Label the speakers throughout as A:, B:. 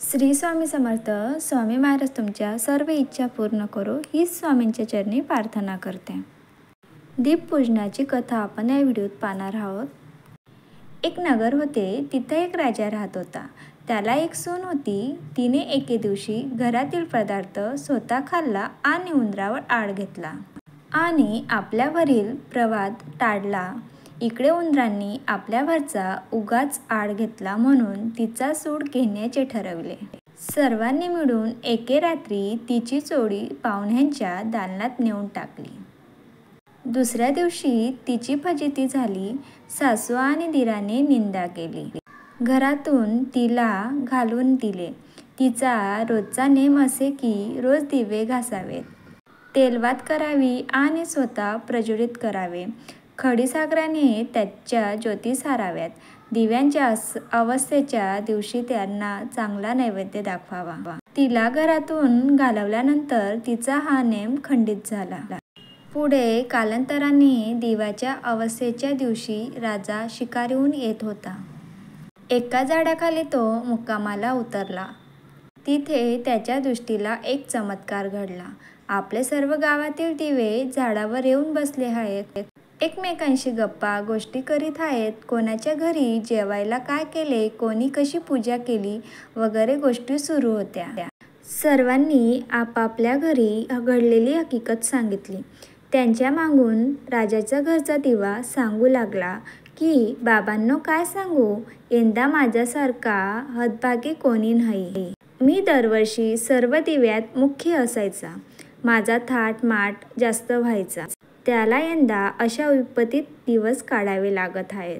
A: श्री स्वामी समर्थ. स्वामी महाराज तुमच्या सर्व इच्छा पूर्ण करो हीच स्वामींच्या चरणी प्रार्थना करते. दीपपूजनाची कथा आपण या व्हिडिओत पाहणार आहोत. एक नगर होते. तिथे एक राजा राहत होता. त्याला एक सून होती. तिने एके दिवशी घरातील पदार्थ स्वतः खाल्ला आणि उंदरावर आड घेतला आणि आपल्यावरील प्रवाद टाळला. इकडे उंदरांनी आपल्यावरचा उगाच आड घेतला म्हणून तिचा सूड घेण्याचे ठरवले. सर्वांनी मिळून एके रात्री तिची चोरी पाहुण्यांच्या दालनात नेऊन टाकली. दुसऱ्या दिवशी तिची फजिती झाली. सासू आणि दिराने निंदा केली. घरातून तिला घालवून दिले. तिचा रोजचा नेम असे की रोज दिवे घासावेत, तेलवात करावी आणि स्वतः प्रज्वलित करावे. खडीसाखराने त्याच्या ज्योती साराव्यात. दिव्यांच्या अमावास्येच्या दिवशी त्यांना चांगला नैवेद्य दाखवावा. तिला घरातून घालवल्यानंतर तिचा हा नेम खंडित झाला. पुढे कालांतराने दिव्याच्या अमावास्येच्या दिवशी राजा शिकारीहून येत होता. एका झाडाखाली तो मुक्कामाला उतरला. तिथे त्याच्या दृष्टीला एक चमत्कार घडला. आपले सर्व गावातील दिवे झाडावर येऊन बसले आहेत. एकमेकांशी गप्पा गोष्टी करीत आहेत. कोणाच्या घरी जेवायला काय केले, कोणी कशी पूजा केली वगैरे गोष्टी सुरू होत्या. सर्वांनी आपापल्या घरी घडलेली हकीकत सांगितली. त्यांच्या मागून राजाच्या घरचा दिवा सांगू लागला की बाबांनो, काय सांगू, यंदा माझ्यासारखा हतभागी कोणी नाही. मी दरवर्षी सर्व दिव्यात मुख्य असायचा. माझा थाट माट जास्त व्हायचा. त्याला यंदा अशा विपत्तीत दिवस काढावे लागत आहेत.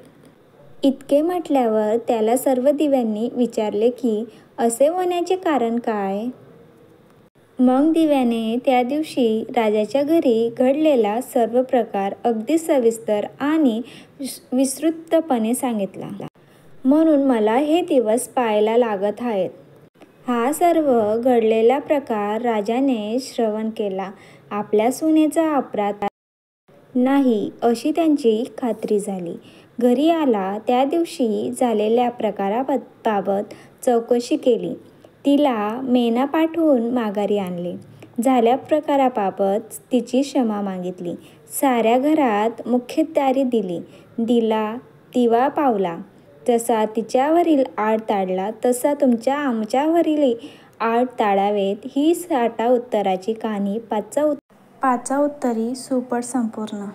A: इतके म्हटल्यावर त्याला सर्व दिव्यांनी विचारले की असे होण्याचे कारण काय. मग दिव्याने त्या दिवशी राजाच्या घरी घडलेला सर्व प्रकार अगदी सविस्तर आणि विस्तृतपणे सांगितला. म्हणून मला हे दिवस पाहायला लागत आहेत. हा सर्व घडलेला प्रकार राजाने श्रवण केला. आपल्या सुनेचा अपराध नाही अशी त्यांची खात्री झाली. घरी आला त्या दिवशी झालेल्या प्रकाराबाबत चौकशी केली. तिला मेना पाठवून माघारी आणले. झाल्या प्रकाराबाबत तिची क्षमा मागितली. साऱ्या घरात मुख्यदारी दिली. दिवा पावला. जसा तिच्यावरील आड ताडला तसा तुमच्या आमच्यावरील आड ताडावेत. ही 60 उत्तराची कहाणी 5 उत्तरी सुपट संपूर्ण.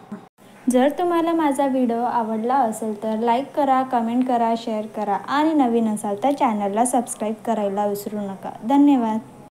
A: जर तुम्हाला माझा व्हिडिओ आवडला असेल तर लाईक करा, कमेंट करा, शेअर करा आणि नवीन असाल तर चॅनलला सबस्क्राईब करायला विसरू नका. धन्यवाद.